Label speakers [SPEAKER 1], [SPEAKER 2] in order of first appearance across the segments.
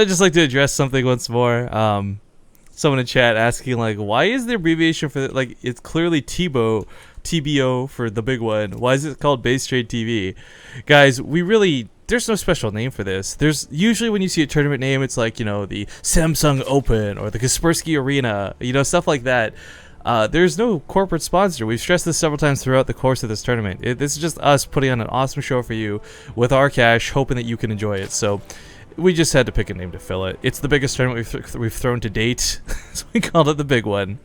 [SPEAKER 1] I'd just like to address something once more. Someone in chat asking like, why is the abbreviation for like it's clearly TBO for the big one. Why is it called BaseTradeTV? Guys, there's no special name for this. There's usually when you see a tournament name, it's like, you know, the Samsung Open or the Kaspersky Arena, you know, stuff like that. There's no corporate sponsor. We've stressed this several times throughout the course of this tournament. This is just us putting on an awesome show for you with our cash, hoping that you can enjoy it. So we just had to pick a name to fill it. It's the biggest tournament we've thrown to date, so we called it the big one.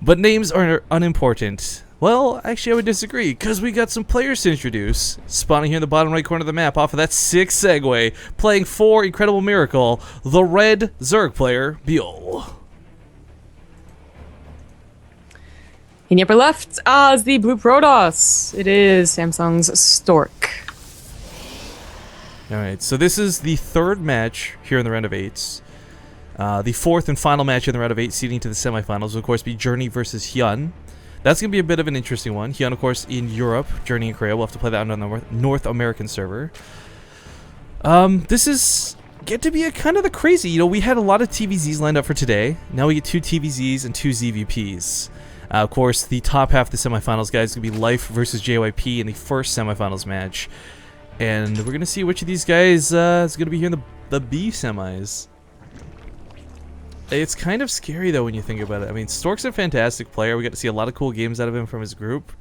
[SPEAKER 1] But names are unimportant. Well, actually, I would disagree, because we got some players to introduce. Spawning here in the bottom right corner of the map off of that sick segue, playing for Incredible Miracle, the red Zerg player, Byul.
[SPEAKER 2] In the upper left is the blue Protoss. It is Samsung's Stork.
[SPEAKER 1] Alright, so this is the third match here in the round of 8s. The fourth and final match in the round of 8, seeding to the semifinals will, of course, be Journey versus Hyun. That's going to be a bit of an interesting one. Hyun, of course, in Europe. Journey in Korea. We'll have to play that on the North American server. This is get to be a kind of the crazy. You know, we had a lot of TVZs lined up for today. Now we get 2 TVZs and 2 ZVPs. Of course, the top half of the semifinals, guys, is going to be Life versus JYP in the first semifinals match. And we're going to see which of these guys is going to be here in the B semis. It's kind of scary, though, when you think about it. I mean, Stork's a fantastic player. We got to see a lot of cool games out of him from his group.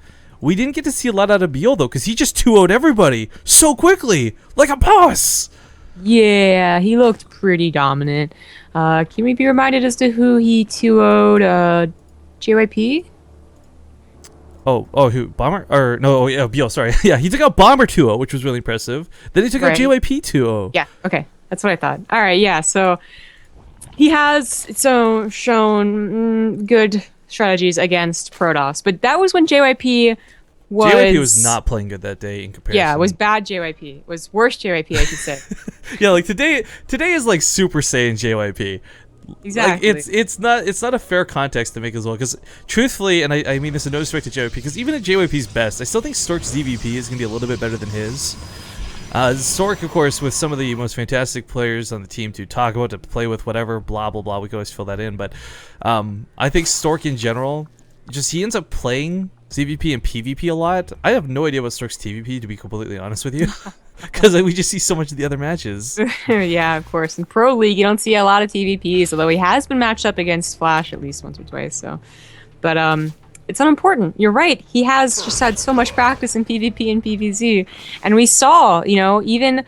[SPEAKER 1] We didn't get to see a lot out of Byul, though, because he just 2-0'd everybody so quickly, like a boss.
[SPEAKER 2] Yeah, he looked pretty dominant. Can we be reminded as to who he 2-0'd JYP?
[SPEAKER 1] Who? Bomber? Or, no, oh, yeah, Byul, sorry. Yeah, he took out Bomber 2-0, which was really impressive. Then he took out JYP 2-0.
[SPEAKER 2] Yeah, okay. That's what I thought. All right, yeah, so he has shown good strategies against Protoss, but that was when JYP
[SPEAKER 1] was not playing good that day in comparison.
[SPEAKER 2] Yeah, it was bad JYP. It was worse JYP, I should say.
[SPEAKER 1] Yeah, like today is like Super Saiyan JYP.
[SPEAKER 2] Exactly.
[SPEAKER 1] Like, it's not a fair context to make as well, because truthfully, and I mean this in no disrespect to JYP, because even at JYP's best, I still think Stork's ZVP is going to be a little bit better than his. Stork, of course, with some of the most fantastic players on the team to talk about, to play with, whatever, blah, blah, blah. We can always fill that in. But I think Stork in general, he ends up playing ZVP and PvP a lot. I have no idea what Stork's TVP, to be completely honest with you. Because we just see so much of the other matches.
[SPEAKER 2] Yeah, of course. In Pro League, you don't see a lot of TVPs, although he has been matched up against Flash at least once or twice. So, but it's unimportant. You're right. He has just had so much practice in PvP and PvZ, and we saw, you know, even.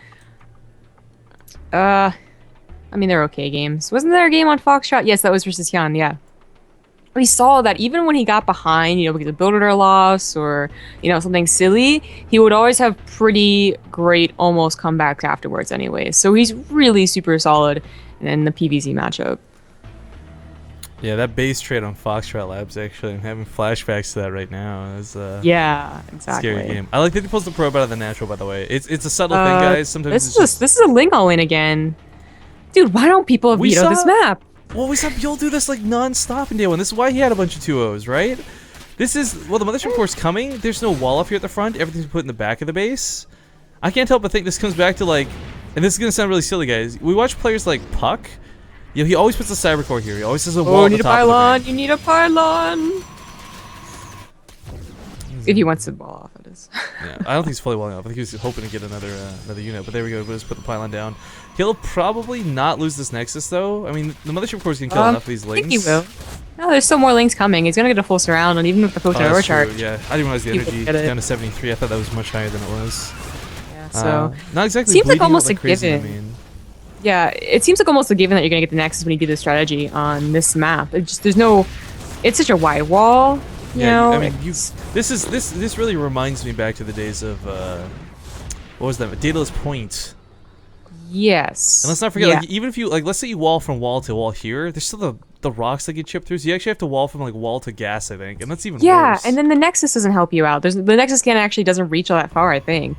[SPEAKER 2] I mean, they're okay games. Wasn't there a game on Foxtrot? Yes, that was versus Hyun. Yeah. We saw that even when he got behind, you know, because of build order loss or, you know, something silly, he would always have pretty great almost comebacks afterwards anyway. So he's really super solid in the PvZ matchup.
[SPEAKER 1] Yeah, that base trade on Foxtrot Labs, actually, I'm having flashbacks to that right now. It's
[SPEAKER 2] yeah, exactly.
[SPEAKER 1] Scary game. I like that he pulls the probe out of the natural, by the way. It's a subtle thing, guys. Sometimes
[SPEAKER 2] this is a Ling all in again. Dude, why don't people veto this map?
[SPEAKER 1] Well, we saw Byul do this like non-stop in day one. This is why he had a bunch of 2-0s, right? This is, well, the Mothership Core's coming. There's no wall up here at the front. Everything's put in the back of the base. I can't help but think this comes back to like, and this is going to sound really silly, guys. We watch players like Puck. You know, he always puts a cyber core here. He always has a wall at the top of the
[SPEAKER 2] pylon. You need a pylon. If he wants to wall off, it is.
[SPEAKER 1] Yeah, I don't think he's fully walling off. I think he was hoping to get another unit, but there we go. We'll just put the pylon down. He'll probably not lose this Nexus, though. I mean, the Mothership Core is going to kill enough of these Lings.
[SPEAKER 2] I think he will. No, there's still more Lings coming. He's going to get a full surround, and even with the photon overcharge.
[SPEAKER 1] Yeah, I didn't realize the energy down to 73. I thought that was much higher than it was.
[SPEAKER 2] Yeah, so
[SPEAKER 1] not exactly.
[SPEAKER 2] Seems like almost
[SPEAKER 1] like
[SPEAKER 2] a given.
[SPEAKER 1] I mean.
[SPEAKER 2] Yeah, it seems like almost a given that you're going to get the Nexus when you do the strategy on this map. It just, there's no. It's such a wide wall. You know?
[SPEAKER 1] I mean, this really reminds me back to the days of what was that? Daedalus Point.
[SPEAKER 2] Yes.
[SPEAKER 1] And let's not forget, like, even if you, like, let's say you wall from wall to wall here, there's still the rocks that get chipped through, so you actually have to wall from, like, wall to gas, I think, and that's even worse.
[SPEAKER 2] Yeah, and then the Nexus doesn't help you out. The Nexus scan actually doesn't reach all that far, I think.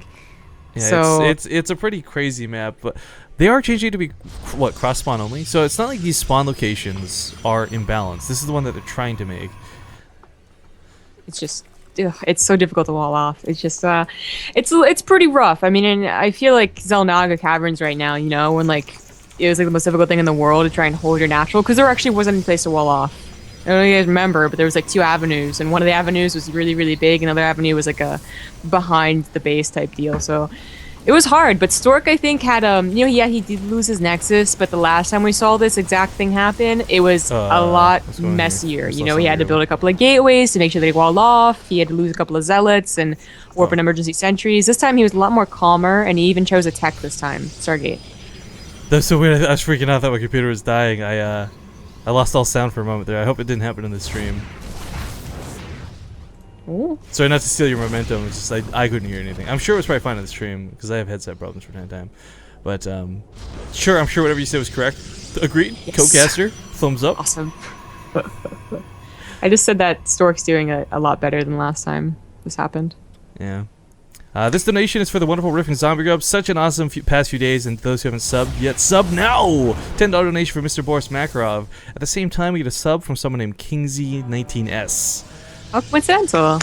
[SPEAKER 1] Yeah,
[SPEAKER 2] so
[SPEAKER 1] it's a pretty crazy map, but they are changing it to be, what, cross-spawn only? So it's not like these spawn locations are imbalanced. This is the one that they're trying to make.
[SPEAKER 2] It's just... it's so difficult to wall off. It's just, it's pretty rough. I mean, and I feel like Zelnaga Caverns right now, you know, when like it was like the most difficult thing in the world to try and hold your natural because there actually wasn't any place to wall off. I don't know if you guys remember, but there was like 2 avenues, and one of the avenues was really, really big, and another avenue was like a behind the base type deal. So it was hard. But Stork, I think, had yeah, he did lose his Nexus, but the last time we saw this exact thing happen, it was a lot messier. You know, he had to build a couple of gateways to make sure they walled off. He had to lose a couple of zealots and warp an emergency sentries. This time he was a lot more calmer, and he even chose a tech this time, Stargate.
[SPEAKER 1] That's so weird. I was freaking out that my computer was dying. I lost all sound for a moment there. I hope it didn't happen in the stream.
[SPEAKER 2] Ooh.
[SPEAKER 1] Sorry, not to steal your momentum. It's just I couldn't hear anything. I'm sure it was probably fine on the stream because I have headset problems from time to time. But sure, I'm sure whatever you said was correct. Agreed. Yes. Codecaster, thumbs up.
[SPEAKER 2] Awesome. I just said that Stork's doing a lot better than last time this happened.
[SPEAKER 1] Yeah. This donation is for the wonderful Riff and Zombie Grub. Such an awesome past few days, and those who haven't subbed yet, sub now! $10 donation for Mr. Boris Makarov. At the same time, we get a sub from someone named Kingsy19S.
[SPEAKER 2] Oh, coincidental.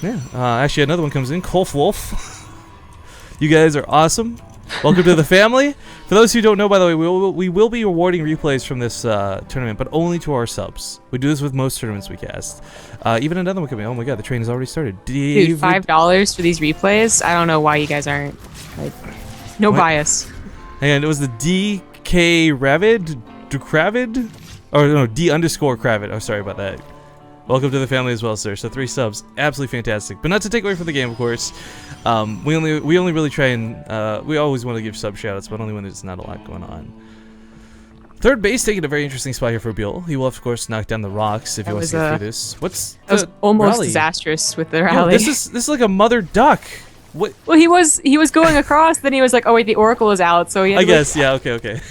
[SPEAKER 1] Yeah. Actually, another one comes in. Kolf Wolf. You guys are awesome. Welcome to the family. For those who don't know, by the way, we will be awarding replays from this tournament, but only to our subs. We do this with most tournaments we cast. Even another one coming. Oh my god, the train has already started.
[SPEAKER 2] Dude, $5 for these replays? I don't know why you guys aren't, like, no bias.
[SPEAKER 1] Hang on, it was the DK Ravid? Dukravid? Or no, D_Kravid. Oh, sorry about that. Welcome to the family as well, sir. So 3 subs, absolutely fantastic. But not to take away from the game, of course. We only really try and we always want to give sub shoutouts, but only when there's not a lot going on. Third base taking a very interesting spot here for Byul. He will of course knock down the rocks if he wants to get through this. What's
[SPEAKER 2] that was almost
[SPEAKER 1] rally?
[SPEAKER 2] Disastrous with the rally.
[SPEAKER 1] Yo, this is like a mother duck. What?
[SPEAKER 2] Well, he was going across, then he was like, oh wait, the Oracle is out, so he had
[SPEAKER 1] I guess, yeah, okay.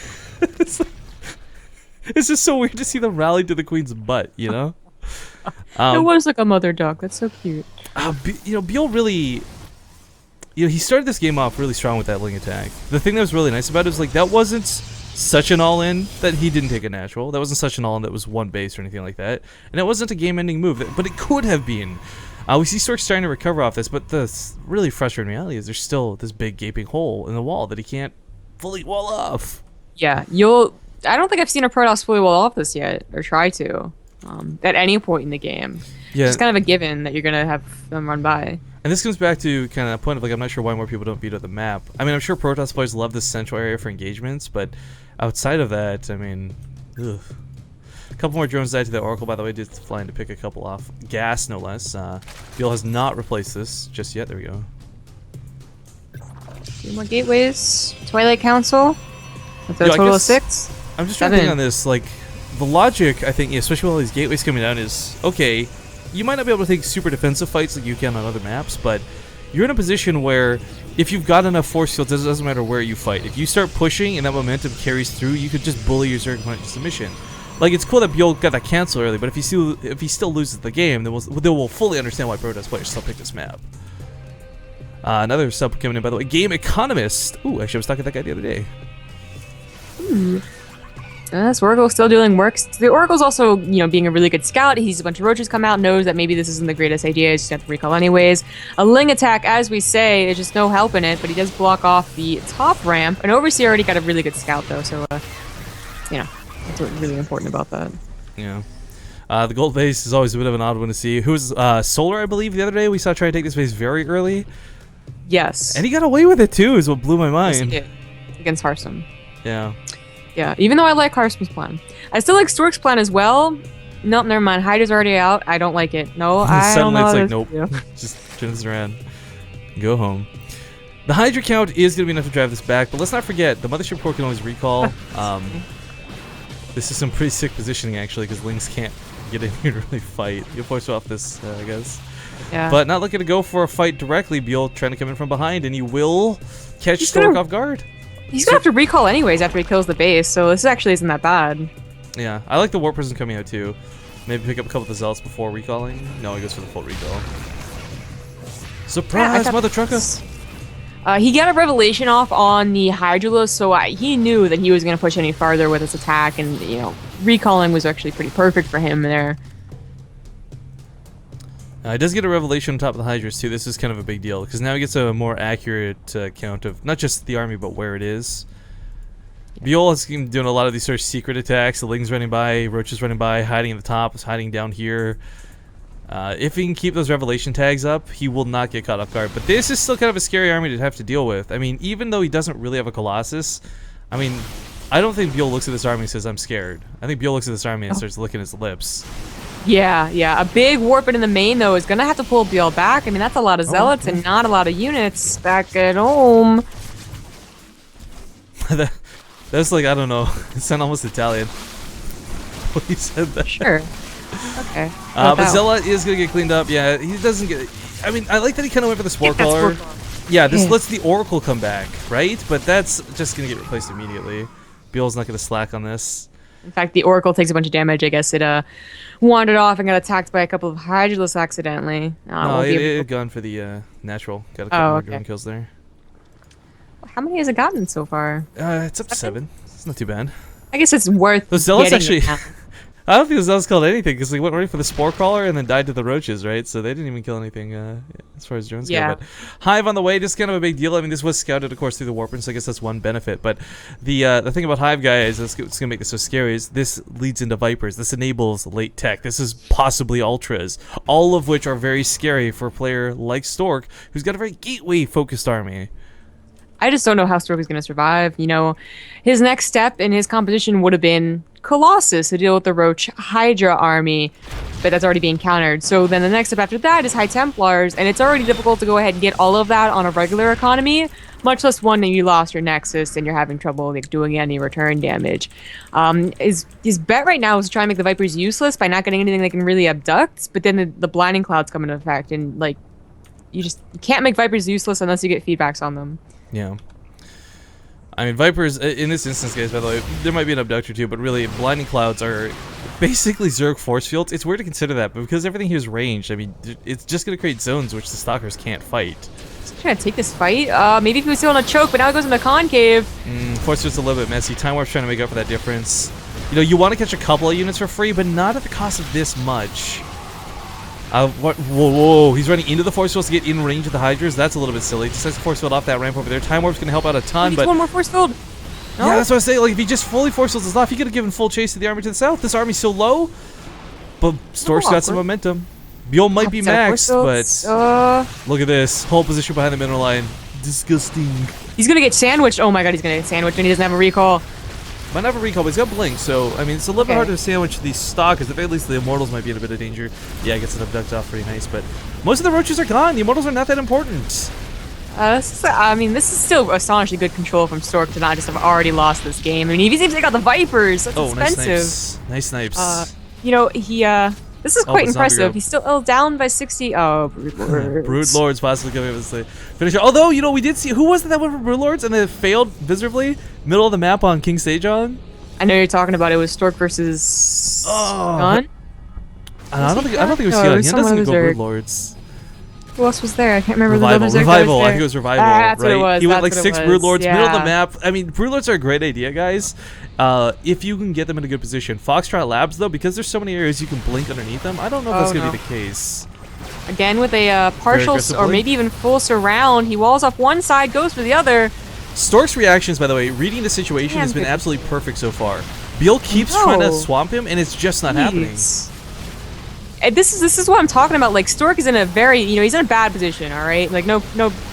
[SPEAKER 1] It's just so weird to see them rally to the queen's butt, you know?
[SPEAKER 2] It was like a mother duck. That's so cute.
[SPEAKER 1] You know, Byul really, you know, he started this game off really strong with that Ling attack. The thing that was really nice about it was like that wasn't such an all-in that he didn't take a natural. That wasn't such an all-in that was 1 base or anything like that. And it wasn't a game-ending move, but it could have been. We see Stork starting to recover off this, but the really frustrating reality is there's still this big gaping hole in the wall that he can't fully wall off.
[SPEAKER 2] Yeah, I don't think I've seen a Protoss fully wall off this yet, or try to. At any point in the game. Yeah. It's kind of a given that you're going to have them run by.
[SPEAKER 1] And this comes back to kind of a point of like, I'm not sure why more people don't beat up the map. I mean, I'm sure Protoss players love this central area for engagements, but outside of that, I mean, ugh. A couple more drones died to the Oracle, by the way, just flying to pick a couple off. Gas, no less. Byul has not replaced this just yet. There we go.
[SPEAKER 2] 2 more gateways. Twilight Council. That's a total of 6.
[SPEAKER 1] I'm just trying to think on this, like, the logic, I think, especially with all these gateways coming down, is, okay, you might not be able to take super defensive fights like you can on other maps, but you're in a position where if you've got enough force fields, it doesn't matter where you fight. If you start pushing and that momentum carries through, you could just bully your Zerg opponent to submission. Like, it's cool that Byul got that cancel early, but if he still loses the game, then they will fully understand why Protoss players still pick this map. Another sub coming in, by the way. Game Economist. Ooh, actually, I was talking to that guy the other day.
[SPEAKER 2] This Oracle's still doing work. The Oracle's also, you know, being a really good scout. He sees a bunch of roaches come out, knows that maybe this isn't the greatest idea. He's just got to recall anyways. A Ling attack, as we say, there's just no help in it, but he does block off the top ramp. And Overseer already got a really good scout, though, so, you know, that's what's really important about that.
[SPEAKER 1] Yeah. The gold base is always a bit of an odd one to see. Who's Solar, I believe, the other day? We saw try to take this base very early.
[SPEAKER 2] Yes.
[SPEAKER 1] And he got away with it, too, is what blew my mind.
[SPEAKER 2] Yes, he did. Against Harsum.
[SPEAKER 1] Yeah.
[SPEAKER 2] Yeah, even though I like Harsum's plan. I still like Stork's plan as well. Nope, never mind. Hydra's already out. I don't like it. No, I don't know.
[SPEAKER 1] Suddenly it's like, nope. Just turns around. Go home. The Hydra count is going to be enough to drive this back, but let's not forget, the Mothership Core can always recall. This is some pretty sick positioning, actually, because Lings can't get in here to really fight. You'll force off this, I guess.
[SPEAKER 2] Yeah.
[SPEAKER 1] But not looking to go for a fight directly. Byul trying to come in from behind, and he will catch Stork off guard.
[SPEAKER 2] He's gonna have to recall anyways after he kills the base, so this actually isn't that bad.
[SPEAKER 1] Yeah, I like the Warp Prison coming out too. Maybe pick up a couple of the Zealots before recalling. No, he goes for the full recall. Surprise, mother trucker!
[SPEAKER 2] He got a revelation off on the Hydrolus, so he knew that he was gonna push any farther with his attack, and you know, recalling was actually pretty perfect for him there.
[SPEAKER 1] He does get a revelation on top of the Hydras too. This is kind of a big deal because now he gets a more accurate count of not just the army but where it is. Byul has been doing a lot of these sort of secret attacks. The Ling's running by, Roach is running by, hiding at the top, is hiding down here. If he can keep those revelation tags up, he will not get caught off guard. But this is still kind of a scary army to have to deal with. I mean, even though he doesn't really have a Colossus, I mean, I don't think Byul looks at this army and says, I'm scared. I think Byul looks at this army and starts licking his lips.
[SPEAKER 2] Yeah, yeah. A big warping in the main, though, is going to have to pull Byul back. I mean, that's a lot of zealots and not a lot of units back at home.
[SPEAKER 1] That's like, I don't know. It sounded almost Italian. When he said that.
[SPEAKER 2] Sure. Okay.
[SPEAKER 1] But Zella is going to get cleaned up. Yeah, he doesn't get... I mean, I like that he kind of went for the Spore Crawler. Yeah, this lets the Oracle come back, right? But that's just going to get replaced immediately. Byul's not going to slack on this.
[SPEAKER 2] In fact, the Oracle takes a bunch of damage. I guess it wandered off and got attacked by a couple of Hydralisks accidentally.
[SPEAKER 1] No, it had gone for the natural. Got a couple more drone kills there.
[SPEAKER 2] How many has it gotten so far?
[SPEAKER 1] It's up to 7. It's not too bad.
[SPEAKER 2] I guess it's worth.
[SPEAKER 1] Those Zealots actually... I don't think the Zealots killed anything because they went right for the Spore Crawler and then died to the Roaches, right? So they didn't even kill anything as far as drones go. But Hive on the way, just kind of a big deal. I mean, this was scouted, of course, through the Warping, so I guess that's one benefit. But the thing about Hive, guys, that's going to make this so scary is this leads into Vipers. This enables late tech. This is possibly Ultras, all of which are very scary for a player like Stork, who's got a very gateway-focused army.
[SPEAKER 2] I just don't know how Stork is going to survive. You know, his next step in his composition would have been Colossus to deal with the Roach Hydra army, but that's already being countered. So then the next step after that is High Templars, and it's already difficult to go ahead and get all of that on a regular economy, much less one that you lost your Nexus and you're having trouble like doing any return damage. His bet right now is to try and make the Vipers useless by not getting anything they can really abduct, but then the Blinding Clouds come into effect, and like you can't make Vipers useless unless you get feedbacks on them.
[SPEAKER 1] Yeah. I mean, Vipers, in this instance, guys, by the way, there might be an Abductor too, but really, Blinding Clouds are basically Zerg force fields. It's weird to consider that, but because everything here is ranged, I mean, it's just going to create zones which the Stalkers can't fight.
[SPEAKER 2] Just trying to take this fight. Maybe if he was still on a choke, but now it goes in the concave.
[SPEAKER 1] Force field's a little bit messy. Time Warp's trying to make up for that difference. You know, you want to catch a couple of units for free, but not at the cost of this much. Whoa, he's running into the force fields to get in range of the Hydras. That's a little bit silly. Just has the force field off that ramp over there. Time Warp's going to help out a ton, but...
[SPEAKER 2] one more force field. No?
[SPEAKER 1] Yeah, that's what I say. Like, if he just fully force fields us off, he could have given full chase to the army to the south. This army's so low, but Stork's got some momentum. Byul might be maxed, but look at this. Whole position behind the mineral line. Disgusting.
[SPEAKER 2] He's going to get sandwiched. Oh my god, he's going to get sandwiched, and he doesn't have a recall.
[SPEAKER 1] Might not have a recall, but he's got Blink, so, I mean, it's a little bit hard to sandwich these Stalkers. At the very least, the Immortals might be in a bit of danger. Yeah, gets an abduct off pretty nice, but most of the Roaches are gone. The Immortals are not that important.
[SPEAKER 2] I mean, this is still astonishingly good control from Stork to not just have already lost this game. I mean, he seems to take out the Vipers. That's expensive.
[SPEAKER 1] Nice snipes.
[SPEAKER 2] You know, this is quite impressive. He's still down by 60. Oh, Brood Lords.
[SPEAKER 1] Brood Lords possibly coming with the finisher. Although, you know, we did see... Who was it that went for Brood Lords and then failed miserably? Middle of the map on King Sejon?
[SPEAKER 2] I know you're talking about it. Was Stork versus Gun?
[SPEAKER 1] I don't think it was Gun. He doesn't go Brood Lords.
[SPEAKER 2] Who else was there? I can't remember.
[SPEAKER 1] Revival. I think it was Revival.
[SPEAKER 2] That's
[SPEAKER 1] right?
[SPEAKER 2] what it was.
[SPEAKER 1] He went like 6 Brood Lords,
[SPEAKER 2] yeah.
[SPEAKER 1] middle of the map. I mean, Brood Lords are a great idea, guys. If you can get them in a good position. Foxtrot Labs, though, because there's so many areas you can blink underneath them, I don't know if that's going to be the case.
[SPEAKER 2] Again, with a partial or maybe even full surround, he walls off one side, goes for the other. Stork's
[SPEAKER 1] reactions, by the way, reading the situation has been absolutely perfect so far. Byul keeps trying to swamp him, and it's just not happening.
[SPEAKER 2] This is what I'm talking about. Like, Stork is in a very, you know, he's in a bad position, all right? Like, no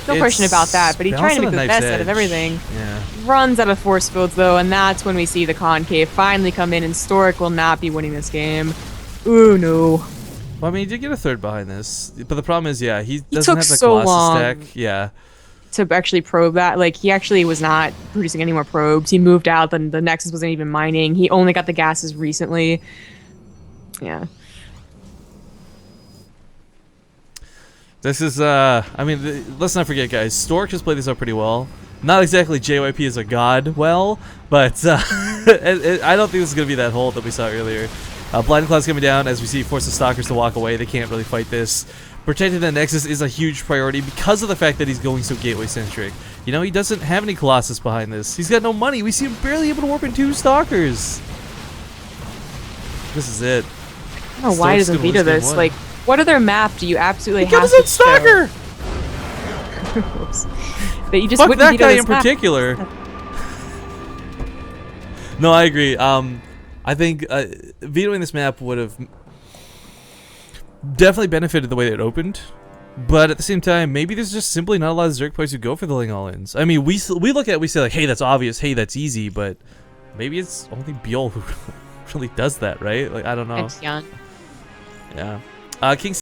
[SPEAKER 2] question about that. But he's trying to make the best out of everything.
[SPEAKER 1] Yeah.
[SPEAKER 2] Runs out of force fields, though, and that's when we see the concave finally come in, and Stork will not be winning this game. Ooh, no.
[SPEAKER 1] Well, I mean, he did get a third behind this. But the problem is, yeah, he doesn't have the Colossus stack. Yeah.
[SPEAKER 2] To actually probe that. Like, he actually was not producing any more probes. He moved out, then the Nexus wasn't even mining. He only got the gases recently. Yeah.
[SPEAKER 1] This is, I mean, let's not forget, guys, Stork has played this out pretty well. Not exactly JYP as a god well, but I don't think this is going to be that hold that we saw earlier. Blinding Cloud's coming down as we see force the Stalkers to walk away. They can't really fight this. Protecting the Nexus is a huge priority because of the fact that he's going so gateway-centric. You know, he doesn't have any Colossus behind this. He's got no money. We see him barely able to warp in 2 Stalkers. This is it.
[SPEAKER 2] I don't know why he doesn't veto this. Like, what other map do you absolutely have
[SPEAKER 1] to Stalker!
[SPEAKER 2] That you just
[SPEAKER 1] Fuck
[SPEAKER 2] wouldn't
[SPEAKER 1] that
[SPEAKER 2] veto
[SPEAKER 1] guy
[SPEAKER 2] this
[SPEAKER 1] in particular. No, I agree. I think vetoing this map would have definitely benefited the way it opened. But at the same time, maybe there's just simply not a lot of Zerg players who go for the Ling all-ins. I mean, we look at it, we say like, hey, that's obvious, hey, that's easy, but maybe it's only Byul who really does that, right? Like, I don't know.
[SPEAKER 2] Thanks, Jan.
[SPEAKER 1] Yeah. King